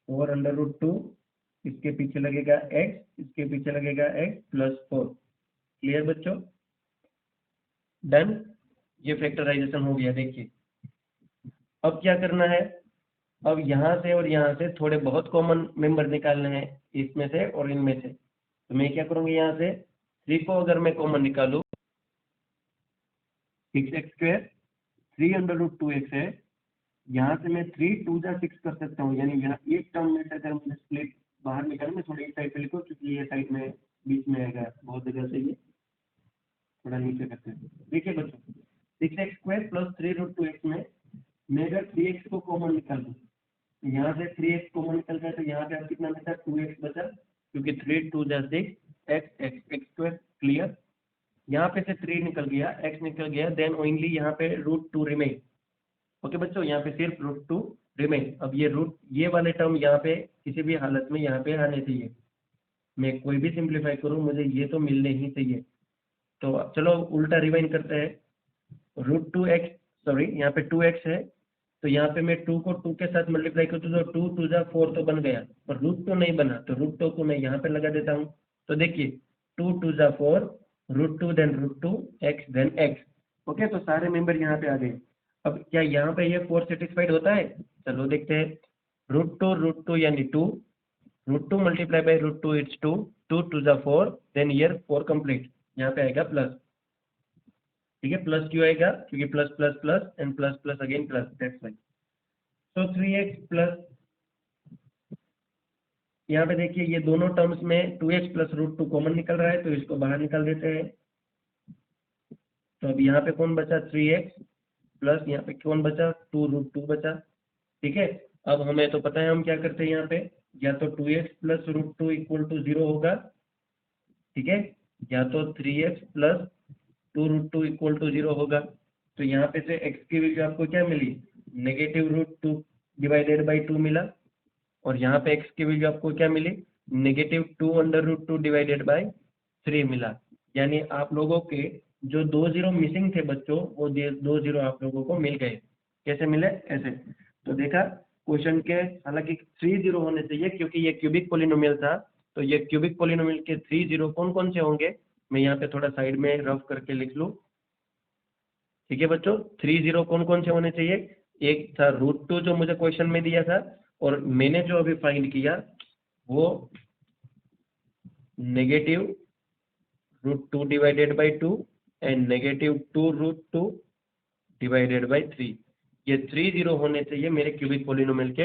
4√2, इसके पीछे लगेगा x, इसके पीछे लगेगा x प्लस 4। क्लियर बच्चों? डन। ये फैक्टराइजेशन हो गया। देखिए अब क्या करना है, अब यहाँ से और यहाँ से थोड़े बहुत कॉमन मेंबर निकालने हैं, इसमें से और इनमें से। तो मैं क्या करूँगा, यहाँ से 3 को अगर मैं कॉमन निकालूँ, 6x², 3√2x है, यहाँ से मैं 3 2 जा 6 कर सकता हूँ, यानी यहाँ एक टर्म में अगर मुझे स्प्लिट बाहर निकालना, मैं थोड़ी साइड पे लिखो क्योंकि ये साइड में बीच में आएगा बहुत जगह से, ये थोड़ा नीचे करते हैं। देखिए बच्चों 6x² प्लस 3√2x में मैं अगर 3x को कॉमन निकाल दूँ, यहाँ से 3x कॉमन निकल जाए तो यहाँ पे अब कितना बचा, 2x बचा, क्योंकि 3 2 जा 6, x²। क्लियर? यहाँ पे से 3 निकल गया, x निकल गया, देन ओनली यहाँ पे √2 रिमेन। ओके बच्चों, यहाँ पे सिर्फ √2 रिमेन। अब ये वाले टर्म यहाँ पे किसी भी हालत में यहाँ पे आने चाहिए। मैं कोई भी सिंप्लीफाई करूँ मुझे ये तो मिलने ही चाहिए। तो चलो उल्टा रिवाइंड करते हैं। √2x, सॉरी यहाँ पे 2x है, तो यहाँ पे मैं 2 को 2 के साथ मल्टीप्लाई करता हूँ तो 2 2 जा 4 तो बन गया, पर √2 नहीं बना, तो √2 को मैं यहाँ पे लगा देता हूँ। तो देखिए 2 2 जा 4, √2 then √2, x then x। Okay, तो सारे मेंबर यहाँ पे आ गए। अब क्या यहाँ पे ये 4 सेटिस्फाइड होता है? चलो देखते हैं। √2 यानी 2, √2 मल्टीप्लाई बाई √2 इट्स 2, 2 2 जा 4, देन ईयर 4 कंप्लीट, यहाँ पे आएगा प्लस। ठीक है, प्लस क्यों आएगा? क्योंकि plus plus plus and plus plus again plus, that's why. तो 3x प्लस, यहाँ पे देखिए ये दोनों टर्म्स में 2x प्लस √2 कॉमन निकल रहा है, तो इसको बाहर निकाल देते हैं। तो अब यहाँ पे कौन बचा? 3x प्लस यहाँ पे कौन बचा? 2√2 बचा। ठीक है, अब हमें तो पता है हम क्या करते हैं, यहाँ पे या तो 2x प्लस √2 इक्वल टू 0 होगा, ठीक है, या तो 3x प्लस 2√2 इक्वल टू 0 होगा। तो यहाँ पे से x की वैल्यू आपको क्या मिली? -√2 डिवाइडेड बाई 2 मिला, और यहाँ पे x की वैल्यू आपको क्या मिली? -2√2 डिवाइडेड बाई 3 मिला। यानी आप लोगों के जो 2 0 मिसिंग थे बच्चों, वो 2 0 आप लोगों को मिल गए। कैसे मिले? ऐसे। तो देखा क्वेश्चन के, हालांकि 3 0 होने चाहिए क्योंकि ये क्यूबिक पोलिनोमियल था, तो ये क्यूबिक पोलिनोमियल के 3 0 कौन कौन से होंगे, मैं यहाँ पे थोड़ा साइड में रफ करके लिख लूँ। ठीक है बच्चों, 3 0 कौन कौन से होने चाहिए? एक था √2 जो मुझे क्वेश्चन में दिया था, और मैंने जो अभी फाइंड किया वो -√2 divided by 2 and -2√2 divided by 3। ये 3 0 होने चाहिए मेरे क्यूबिक पोलिनोमियल के।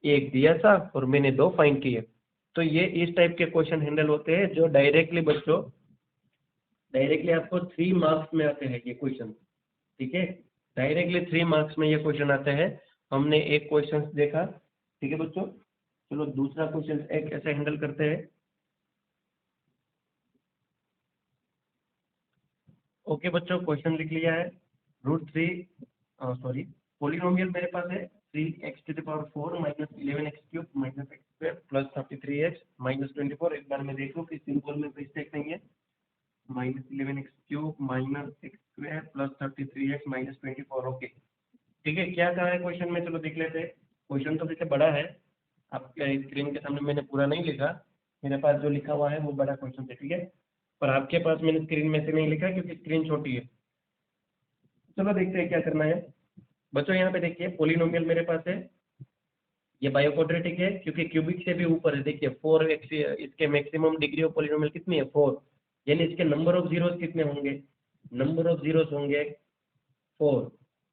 एक दिया था और मैंने 2 फाइंड किए। तो ये इस टाइप के क्वेश्चन हैंडल होते हैं जो डायरेक्टली बच्चों, डायरेक्टली आपको 3 मार्क्स में आते हैं ये क्वेश्चन। ठीक है, डायरेक्टली 3 मार्क्स में ये क्वेश्चन आते हैं। हमने एक क्वेश्चन देखा। ठीक है बच्चों, चलो दूसरा क्वेश्चन एक ऐसे हैंडल करते हैं। ओके बच्चों, क्वेश्चन लिख लिया है। √3, सॉरी, पोलिनोमियल मेरे पास है 3x⁴ -11x³ -x² plus 33x -24। एक बार मैं देख लूँ कि सिंबल में मिस्टेक नहीं है। -11x³ -x² plus 33x -24। Okay, ठीक है, क्या कहा है क्वेश्चन में? चलो देख लेते हैं। क्वेश्चन तो वैसे बड़ा है, आपके स्क्रीन के सामने मैंने पूरा नहीं लिखा, मेरे पास जो लिखा हुआ है वो बड़ा क्वेश्चन है। ठीक है, पर आपके पास मैंने स्क्रीन में से नहीं लिखा क्योंकि स्क्रीन छोटी है। चलो देखते हैं क्या करना है। बच्चों यहाँ पे देखिए पोलिनोमियल मेरे पास है, ये बायोक्वाड्रेटिक है क्योंकि क्यूबिक से भी ऊपर है। देखिए 4x, इसके मैक्सिमम डिग्री ऑफ पोलिनोमियल कितनी है? 4, यानी इसके नंबर ऑफ जीरोस कितने होंगे? नंबर ऑफ जीरोस होंगे 4।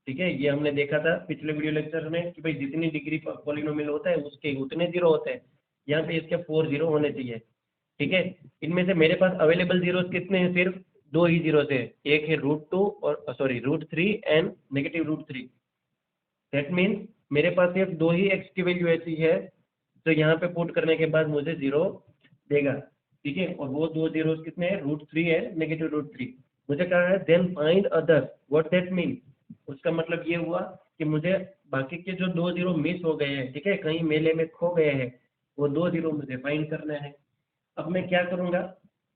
ठीक है, ये हमने देखा था पिछले वीडियो लेक्चर में कि भाई जितनी डिग्री पॉलिनोमियल होता है उसके उतने जीरो होते हैं। यहाँ पे इसके 4 जीरो होने चाहिए। ठीक है, इनमें से मेरे पास अवेलेबल जीरोस कितने हैं? सिर्फ 2 ही जीरोस है, एक है √2 और सॉरी √3 एंड -√3। दैट मीन्स मेरे पास सिर्फ 2 ही x की वैल्यू ऐसी है, तो यहाँ पे पुट करने के बाद मुझे 0 देगा। ठीक है, और वो 2 जीरोस कितने हैं? √3 है -√3। मुझे कहा है then find other, what that mean? उसका मतलब ये हुआ कि मुझे बाकी के जो 2 जीरो मिस हो गए हैं, ठीक है, कहीं मेले में खो गए हैं, वो 2 जीरो मुझे फाइंड करना है। अब मैं क्या करूँगा,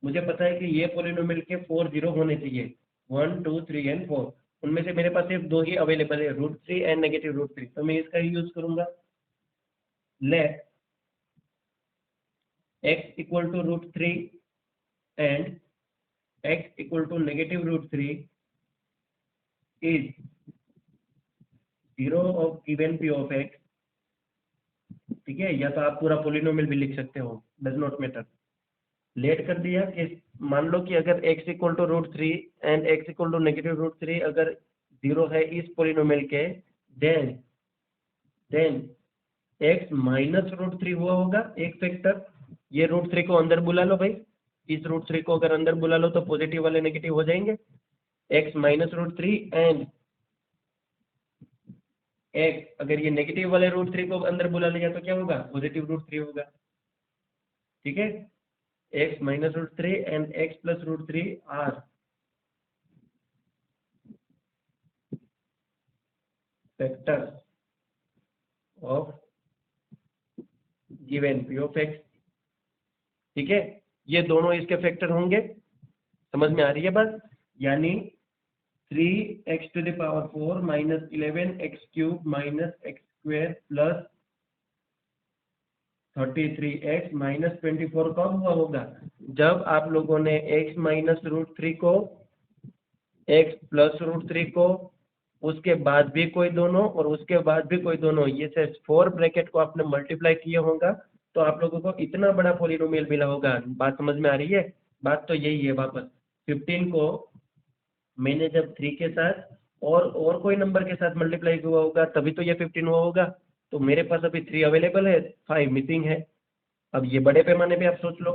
मुझे पता है कि ये पॉलिनोमियल के 4 जीरो होने चाहिए, 1 2 3 एंड 4। उनमें से मेरे पास सिर्फ 2 ही अवेलेबल है, √3 एंड -√3, तो मैं इसका ही यूज करूँगा। Let x equal to √3 and x equal to -√3 is 0 of given p of x, ठीक है, या तो आप पूरा पोलिनोमियल भी लिख सकते हो, डज नॉट मैटर। लेट कर दिया कि मान लो कि अगर x equal to √3 and x equal to -√3 अगर 0 है इस पोलिनोमियल के, देन x माइनस √3 हुआ होगा एक फैक्टर। ये √3 को अंदर बुला लो भाई, इस √3 को अगर अंदर बुला लो तो पॉजिटिव वाले नेगेटिव हो जाएंगे। x माइनस √3 एंड x, अगर ये नेगेटिव वाले √3 को अंदर बुला लिया तो क्या होगा, पॉजिटिव √3 होगा, ठीक है। x minus √3 and x plus √3 are factor of given p of x, ठीक है। ये दोनों इसके फैक्टर होंगे, समझ में आ रही है बात। यानी 3x⁴ minus 11x³ minus x² plus 33x minus 24 कब हुआ होगा, जब आप लोगों ने x माइनस √3 को, x प्लस √3 को, उसके बाद भी कोई दोनों और उसके बाद भी कोई दोनों, ये से 4 ब्रैकेट को आपने मल्टीप्लाई किया होगा तो आप लोगों को इतना बड़ा पॉलिनोमियल मिला होगा। बात समझ में आ रही है। बात तो यही है, वापस 15 को मैंने जब 3 के साथ और कोई नंबर के साथ मल्टीप्लाई हुआ होगा तभी तो ये 15 हुआ होगा। तो मेरे पास अभी 3 अवेलेबल है, 5 मिसिंग है। अब ये बड़े पैमाने पे आप सोच लो,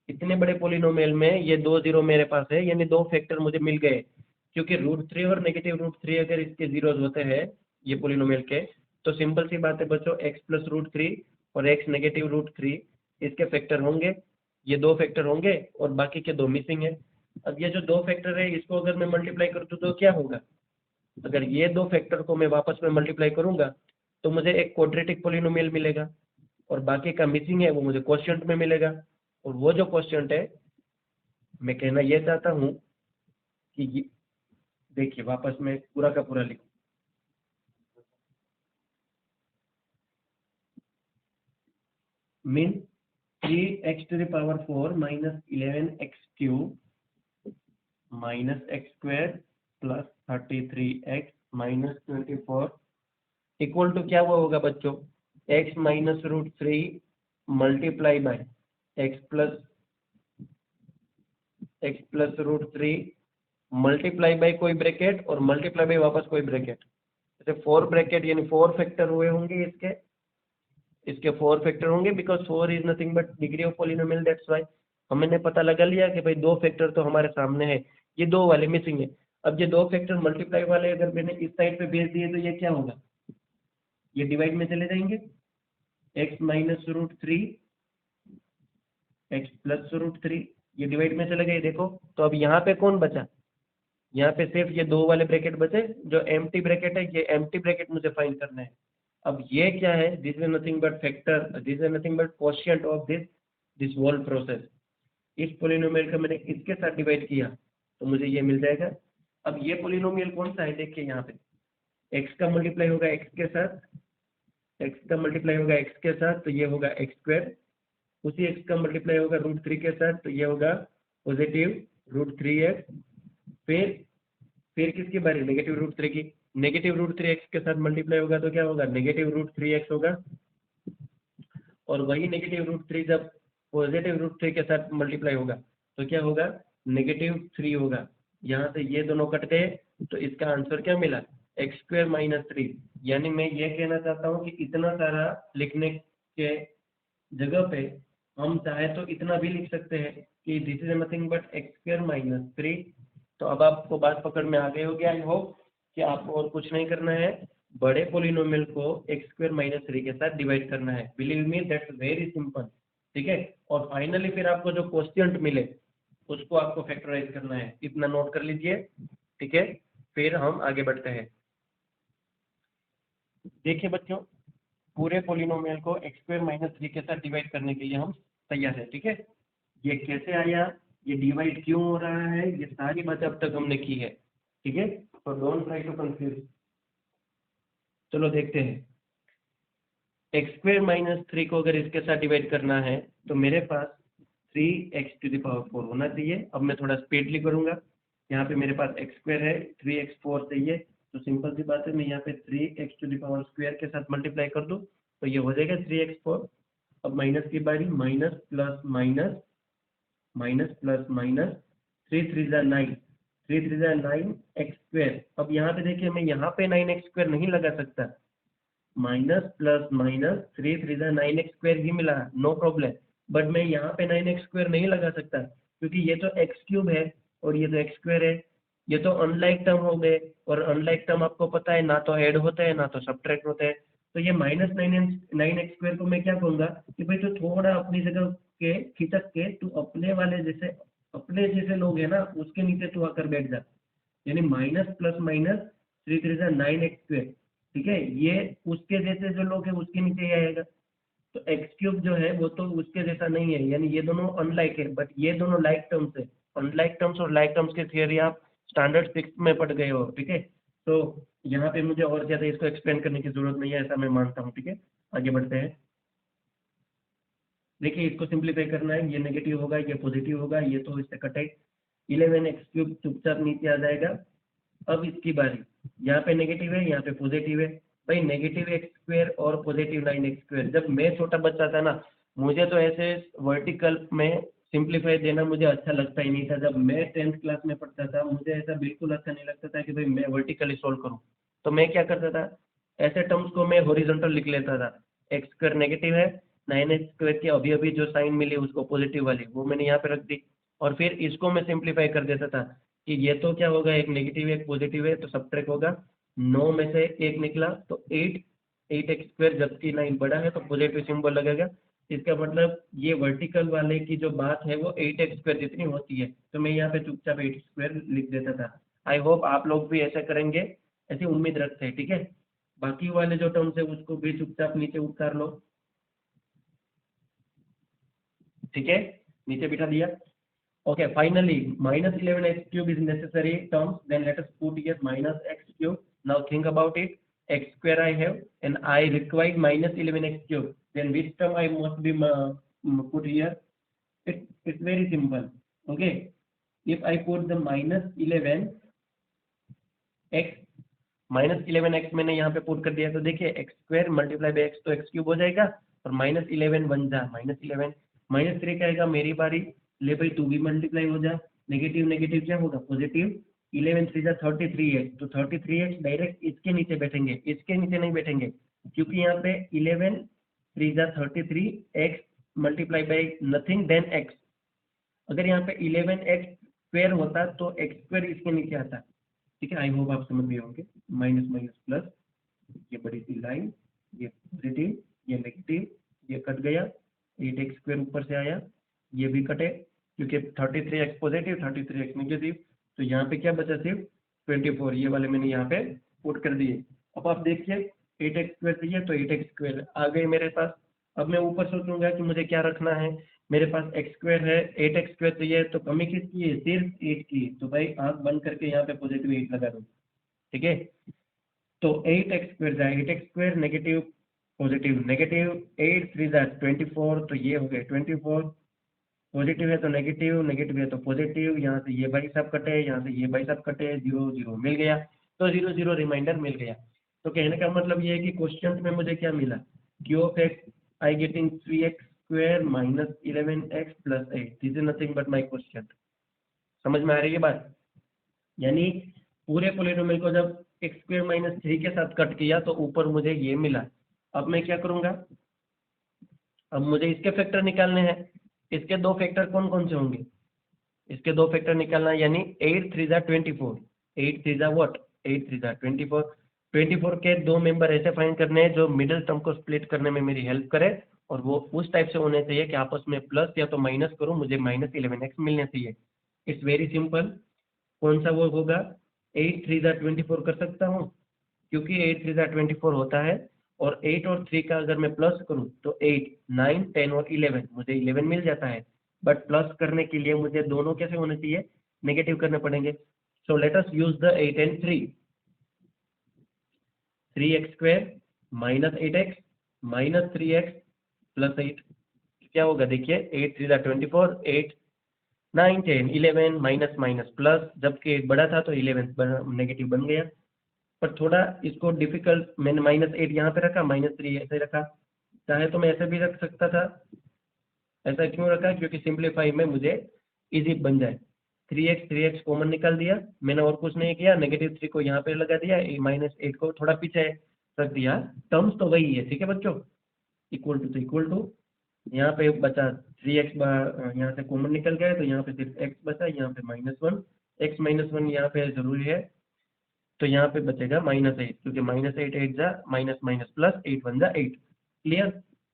इतने बड़े पोलिनोमियल में ये 2 जीरो मेरे पास है, यानी 2 फैक्टर मुझे मिल गए। क्योंकि √3 और -√3 अगर इसके जीरोज होते हैं ये पोलिनोमियल के, तो सिंपल सी बात है बच्चों, x प्लस √3 और x -√3 इसके फैक्टर होंगे, ये 2 फैक्टर होंगे और बाकी के 2 मिसिंग है। अब ये जो 2 फैक्टर है इसको अगर मैं मल्टीप्लाई कर दूँ तो क्या होगा, अगर ये 2 फैक्टर को मैं वापस में मल्टीप्लाई करूंगा तो मुझे एक क्वाड्रेटिक पोलिनोमियल मिलेगा और बाकी का मिसिंग है वो मुझे क्वोशिएंट में मिलेगा। और वो जो क्वोशिएंट है, मैं कहना ये चाहता हूँ कि देखिए वापस में पूरा का पूरा लिखूं, mean 3x⁴ minus 11x³ minus x² plus 33x minus 24 equal to क्या हुआ होगा बच्चों, x minus √3 multiply by x plus √3 multiply by कोई ब्रैकेट और मल्टीप्लाई बाय वापस कोई ब्रैकेट, जैसे 4 ब्रैकेट यानी 4 फैक्टर हुए होंगे इसके 4 फैक्टर होंगे, because 4 is nothing but degree of polynomial, that's why हमने पता लगा लिया कि भाई 2 फैक्टर तो हमारे सामने है, ये 2 वाले मिसिंग है। अब ये 2 फैक्टर मल्टीप्लाई वाले अगर मैंने इस साइड पे भेज दिए तो ये क्या होगा, ये डिवाइड में चले जाएंगे, x माइनस √3 x प्लस √3 ये डिवाइड में चले गए। देखो तो अब यहाँ पे कौन बचा, यहाँ पे सिर्फ ये 2 वाले ब्रैकेट बचे, जो एम्प्टी ब्रैकेट है, ये एम्प्टी ब्रैकेट मुझे फाइंड करना है। अब ये क्या है, this is nothing but factor, this is nothing but quotient of this whole process. इस पोलिनोमियल का मैंने इसके साथ डिवाइड किया तो मुझे ये मिल जाएगा। अब ये पोलिनोमियल कौन सा है, देखिए यहाँ पे x का मल्टीप्लाई होगा x के साथ, x का मल्टीप्लाई होगा x के साथ तो ये होगा x², उसी x का मल्टीप्लाई होगा √3 के साथ तो ये होगा पॉजिटिव √3x। फिर किसकी बारी, नेगेटिव √3 की, नेगेटिव √3x के साथ मल्टीप्लाई होगा तो क्या होगा, नेगेटिव √3x होगा। और वही नेगेटिव √3 जब पॉजिटिव √3 के साथ मल्टीप्लाई होगा तो क्या होगा, -3 होगा। यहाँ से ये दोनों कट गए तो इसका आंसर क्या मिला, x² माइनस 3। यानी मैं ये कहना चाहता हूँ कि इतना सारा लिखने के जगह पे हम चाहे तो इतना भी लिख सकते हैं कि this is nothing but x² minus 3। तो अब आपको बात पकड़ में आ गई होगी, आई होप कि आपको और कुछ नहीं करना है, बड़े पोलिनोमियल को x² माइनस 3 के साथ डिवाइड करना है। Believe me that's very simple, ठीक है। और फाइनली फिर आपको जो क्वोशिएंट मिले उसको आपको फैक्टराइज करना है, इतना नोट कर लीजिए, ठीक है। फिर हम आगे बढ़ते हैं। देखिए बच्चों, पूरे पोलिनोमियल को एक्स स्क्वायर माइनस 3 के साथ डिवाइड करने के लिए हम तैयार है, ठीक है। ये कैसे आया, ये डिवाइड क्यों हो रहा है, ये सारी बातें अब तक हमने की है, ठीक है। तो डोंट ट्राई टू कंफ्यूज। चलो देखते हैं। एक्स स्क्वायर माइनस 3 को अगर इसके साथ डिवाइड करना है तो मेरे पास 3x⁴ होना चाहिए। अब मैं थोड़ा स्पीडली करूंगा। यहाँ पे मेरे पास एक्स स्क्वायर है, 3x4 चाहिए, तो सिंपल सी बात है, मैं यहाँ पे 3x² के साथ मल्टीप्लाई कर दूँ तो ये हो जाएगा 3x4। अब माइनस की बारी, minus plus minus, minus plus minus, 3 3 9, 3 3 9 x²। अब यहाँ पे देखिए, मैं यहाँ पे 9x² नहीं लगा सकता। माइनस प्लस माइनस, 3 3 9 x² ही मिला, नो प्रॉब्लम। बट मैं यहाँ पे 9x² नहीं लगा सकता क्योंकि ये तो x³ है और ये तो x² है। ये तो अनलाइक टर्म हो गए, और अनलाइक टर्म आपको पता है ना तो ऐड होता है ना तो सब्ट्रैक्ट होता है। तो ये -9x² को मैं क्या कहूँगा कि भाई तो थोड़ा अपनी जगह के खिसक के तू अपने जैसे लोग हैं ना उसके नीचे तू आकर बैठ जा। यानी माइनस प्लस माइनस, 3 3 9 x², ठीक है। ये उसके जैसे जो लोग हैं उसके नीचे ही आएगा। तो x³ जो है वो तो उसके जैसा नहीं है, यानी ये दोनों अनलाइक है, बट ये दोनों लाइक टर्म्स है। अनलाइक टर्म्स और लाइक टर्म्स की थियरी आप स्टैंडर्ड 6 में पढ़ गए हो, ठीक है। तो यहाँ पे मुझे और ज़्यादा इसको एक्सप्लेन करने की जरूरत नहीं है, ऐसा मैं मानता हूँ, ठीक है। आगे बढ़ते हैं। देखिए, इसको सिंप्लीफाई करना है, ये नेगेटिव होगा ये पॉजिटिव होगा, ये तो इससे कटे। 11x³ चुपचाप नीचे आ जाएगा। अब इसकी बारी, यहाँ पे नेगेटिव है यहाँ पे पॉजिटिव है। भाई नेगेटिव x² और पॉजिटिव 9x², जब मैं छोटा बच्चा था ना, मुझे तो ऐसे वर्टिकल में सिंप्लीफाई देना मुझे अच्छा लगता ही नहीं था। जब मैं 10th क्लास में पढ़ता था मुझे ऐसा बिल्कुल अच्छा नहीं लगता था कि भाई मैं वर्टिकली सॉल्व करूँ। तो मैं क्या करता था, ऐसे टर्म्स को मैं हॉरिजॉन्टल लिख लेता था। x² नेगेटिव है, 9x² की अभी अभी जो साइन मिली उसको पॉजिटिव वाली वो मैंने यहाँ पे रख दी, और फिर इसको मैं सिंप्लीफाई कर देता था कि ये तो क्या होगा, एक नेगेटिव एक पॉजिटिव है तो सब्ट्रैक्ट होगा। 9 में से एक निकला तो 8x², जबकि 9 बड़ा है तो पॉजिटिव सिंबल लगेगा। इसका मतलब ये वर्टिकल वाले की जो बात है वो 8x² जितनी होती है, तो मैं यहाँ पे चुपचाप 8² लिख देता था। आई होप आप लोग भी ऐसा करेंगे, ऐसी उम्मीद रखते हैं, ठीक है। बाकी वाले जो टर्म्स है उसको भी चुपचाप नीचे उतार लो, ठीक है। नीचे बिठा दिया। Okay, finally, -11x³ is necessary terms. Then let us put here -x³. Now think about it. x² I have, and I require -11x³. Then which term I must be put here? It's very simple. Okay, if I put the -11x मैंने यहाँ पे put कर दिया, तो देखिए x² multiply by x तो x³ हो जाएगा, और -11 बन जा -11, -3 का आएगा मेरी बारी। ले भाई तू भी मल्टीप्लाई हो जा, नेगेटिव नेगेटिव क्या होगा पॉजिटिव। 11 3 33 है, तो 33x डायरेक्ट इसके नीचे बैठेंगे, इसके नीचे नहीं बैठेंगे, क्योंकि यहाँ पे 11 3 33 x multiply by nothing then x। अगर यहाँ पे 11x² होता तो x² इसके नीचे आता, ठीक है। आई होप आप समझ गए होंगे। माइनस माइनस प्लस, ये बड़ी सी लाइन, ये पॉजिटिव ये नेगेटिव, ये कट गया, 8x² ऊपर से आया, ये भी कटे क्योंकि 33x पॉजिटिव 33x नेगेटिव। तो यहाँ पे क्या बचा, सिर्फ 24, ये वाले मैंने यहाँ पे पुट कर दिए। अब आप देखिए 8x² चाहिए तो 8x² आ गए मेरे पास। अब मैं ऊपर सोचूंगा कि मुझे क्या रखना है, मेरे पास x² है, 8x² चाहिए, तो कमी किसकी है, सिर्फ 8 की। तो भाई आंख बंद करके यहाँ पे पॉजिटिव 8 लगा दो, ठीक है। तो 8x² जाए, 8x² नेगेटिव पॉजिटिव नेगेटिव, 8 3 24, तो ये हो गए 24। पॉजिटिव है तो नेगेटिव, नेगेटिव है तो पॉजिटिव, यहाँ से ये भाई साहब कटे, यहाँ से ये भाई साहब कटे, 0 0 मिल गया, तो 0 0 रिमाइंडर मिल गया। तो कहने का मतलब ये है कि क्वेश्चन में मुझे क्या मिला, Q of x I getting 3x² -11x + 8, this is nothing but my question. समझ में आ रही है बात। यानी पूरे पोलिनोमियल को जब x² -3 के साथ कट किया तो ऊपर मुझे ये मिला। अब मैं क्या करूंगा, अब मुझे इसके फैक्टर निकालने हैं। इसके दो फैक्टर कौन कौन से होंगे, इसके दो फैक्टर निकालना, यानी 8 3 24, 8 3 व्हाट 8 3 24, 24 के दो मेंबर ऐसे फाइंड करने हैं जो मिडिल टर्म को स्प्लिट करने में मेरी हेल्प करे, और वो उस टाइप से होने चाहिए कि आपस में प्लस या तो माइनस करूं, मुझे -11x मिलने चाहिए। It's very simple. कौन सा वो होगा, 8 3 24 कर सकता हूँ, क्योंकि 8 3 24 होता है, और 8 और 3 का अगर मैं प्लस करूँ तो 8 9 10 और 11 मुझे 11 मिल जाता है। बट प्लस करने के लिए मुझे दोनों कैसे होने चाहिए, नेगेटिव करने पड़ेंगे। So let us use the 8 and 3। 3x square minus 8x minus 3x plus 8 क्या होगा, देखिए 8 3 24, 8 9 10 11 माइनस माइनस प्लस, जबकि 8 बड़ा था तो 11 नेगेटिव बन गया। पर थोड़ा इसको डिफिकल्ट, मैंने माइनस 8 यहाँ पे रखा, माइनस 3 ऐसे रखा। चाहे तो मैं ऐसे भी रख सकता था। ऐसा क्यों रखा, क्योंकि सिंप्लीफाई में मुझे इजी बन जाए। 3x कॉमन निकाल दिया, मैंने और कुछ नहीं किया, नेगेटिव 3 को यहाँ पे लगा दिया, माइनस 8 को थोड़ा पीछे रख दिया। टर्म्स तो वही है, ठीक है बच्चों, इक्वल टू तो इक्वल टू। यहाँ पे बचा 3x, यहाँ से कॉमन निकल गया तो यहाँ पे सिर्फ x बचा, यहाँ पे -1, x -1 यहाँ पे जरूरी है, तो यहाँ पे बचेगा -8, क्योंकि -8 8 जा माइनस माइनस प्लस 8 1 जा 8। Clear.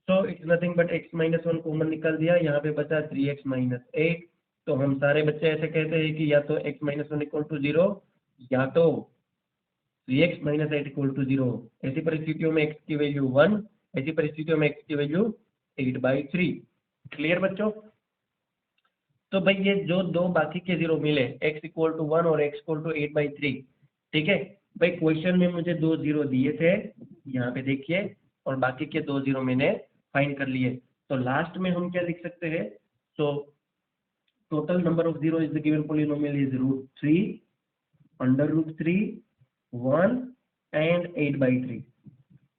So it's nothing but x -1 common निकल दिया, यहाँ पे बचा 3x - 8। तो हम सारे बच्चे ऐसे कहते हैं कि या तो x -1 इक्वल टू 0 या तो 3x - 8 इक्वल टू 0। ऐसी परिस्थितियों में x की वैल्यू 1, ऐसी परिस्थितियों में x की वैल्यू 8/3। क्लियर बच्चों। तो भाई ये जो दो बाकी के जीरो मिले, x इक्वल टू 1 और x इक्वल टू 8/3, ठीक है भाई। क्वेश्चन में मुझे दो जीरो दिए थे, यहाँ पे देखिए, और बाकी के दो जीरो मैंने फाइंड कर लिए। तो लास्ट में हम क्या लिख सकते हैं, तो total number of zero is the given polynomial is √3 √3 1 and 8/3।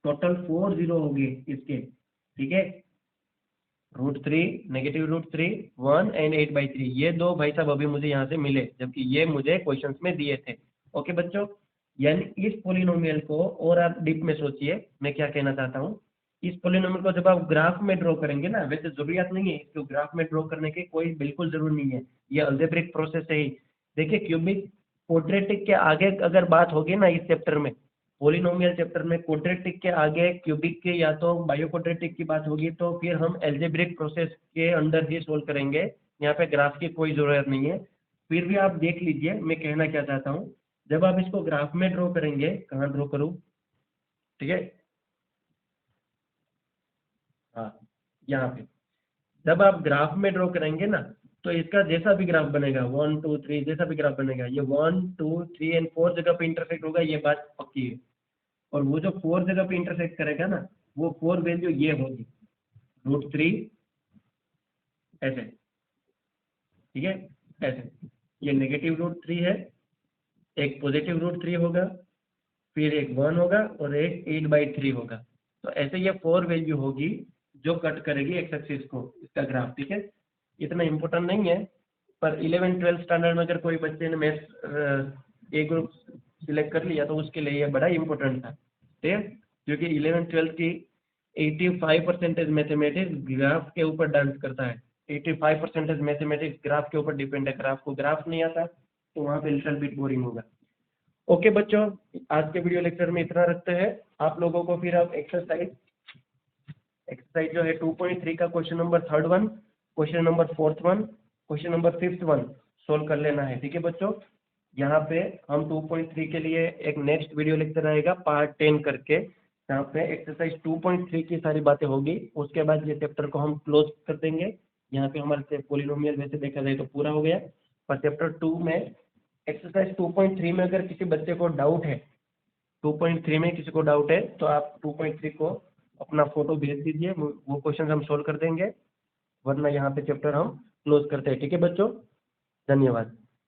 Total 4 zero हो गए इसके, ठीक है। √3 -√3 1 एंड 8/3, ये दो भाई साहब अभी मुझे यहाँ से मिले, जबकि ये मुझे क्वेश्चंस में दिए थे। ओके बच्चों, यानी इस पोलिनोमियल को और आप डीप में सोचिए, मैं क्या कहना चाहता हूँ। इस पोलिनोमियल को जब आप ग्राफ में ड्रॉ करेंगे ना, वैसे जरूरियात नहीं है इसको ग्राफ में ड्रॉ करने की, कोई बिल्कुल जरूरी नहीं है, ये अलजेब्रिक प्रोसेस है ही। देखिए क्यूबिक क्वाड्रेटिक के आगे अगर बात होगी ना इस चैप्टर में, पोलिनोमियल चैप्टर में क्वाड्रेटिक के आगे क्यूबिक के या तो बायो क्वाड्रेटिक की बात होगी, तो फिर हम एल्जेब्रिक प्रोसेस के अंदर ही सोल्व करेंगे। यहाँ पे ग्राफ की कोई ज़रूरत नहीं है। फिर भी आप देख लीजिए मैं कहना क्या चाहता हूँ, जब आप इसको ग्राफ में ड्रॉ करेंगे, कहाँ ड्रॉ करूँ, ठीक है, हाँ यहाँ पे। जब आप ग्राफ में ड्रॉ करेंगे ना, तो इसका जैसा भी ग्राफ बनेगा 1 2 3 जैसा भी ग्राफ बनेगा, ये 1 2 3 एंड 4 जगह पे इंटरसेक्ट होगा, ये बात पक्की है। और वो जो 4 जगह पे इंटरसेक्ट करेगा ना, वो 4 वैल्यू ये होगी √3 ऐसे, ठीक है, ऐसे। ये नेगेटिव √3 है, एक पॉजिटिव √3 होगा, फिर एक 1 होगा और एक 8/3 होगा। तो ऐसे ये 4 वैल्यू होगी जो कट करेगी एक्स एक्सिस को, इसका ग्राफ, ठीक है। इतना इम्पोर्टेंट नहीं है, पर 11 12 स्टैंडर्ड में अगर कोई बच्चे ने मैथ्स ए ग्रुप सिलेक्ट कर लिया तो उसके लिए ये बड़ा इंपॉर्टेंट था, ठीक है। क्योंकि 11 12 की 85% मैथमेटिक्स ग्राफ के ऊपर डांस करता है। 85% मैथमेटिक्स ग्राफ के ऊपर डिपेंड है। ग्राफ को ग्राफ नहीं आता तो वहाँ पे लिटिल बिट बोरिंग होगा। ओके बच्चों, आज के वीडियो लेक्चर में इतना रखते हैं। आप लोगों को फिर अब एक्सरसाइज जो है 2.3 का question number 3rd one, question number 4th one, question number 5th one solve कर लेना है, ठीक है बच्चों। यहाँ पे हम 2.3 के लिए एक नेक्स्ट वीडियो लेक्चर आएगा पार्ट 10 करके, यहाँ पे एक्सरसाइज 2.3 की सारी बातें होगी। उसके बाद ये चैप्टर को हम क्लोज कर देंगे। यहाँ पे हमारे पोलिनोमियल वैसे देखा जाए तो पूरा हो गया, पर चैप्टर 2 में एक्सरसाइज 2.3 में अगर किसी बच्चे को डाउट है, 2.3 में किसी को डाउट है, तो आप 2.3 को अपना फोटो भेज दीजिए, वो क्वेश्चन हम सोल्व कर देंगे, वरना यहाँ पे चैप्टर हम क्लोज करते हैं, ठीक है बच्चों। धन्यवाद।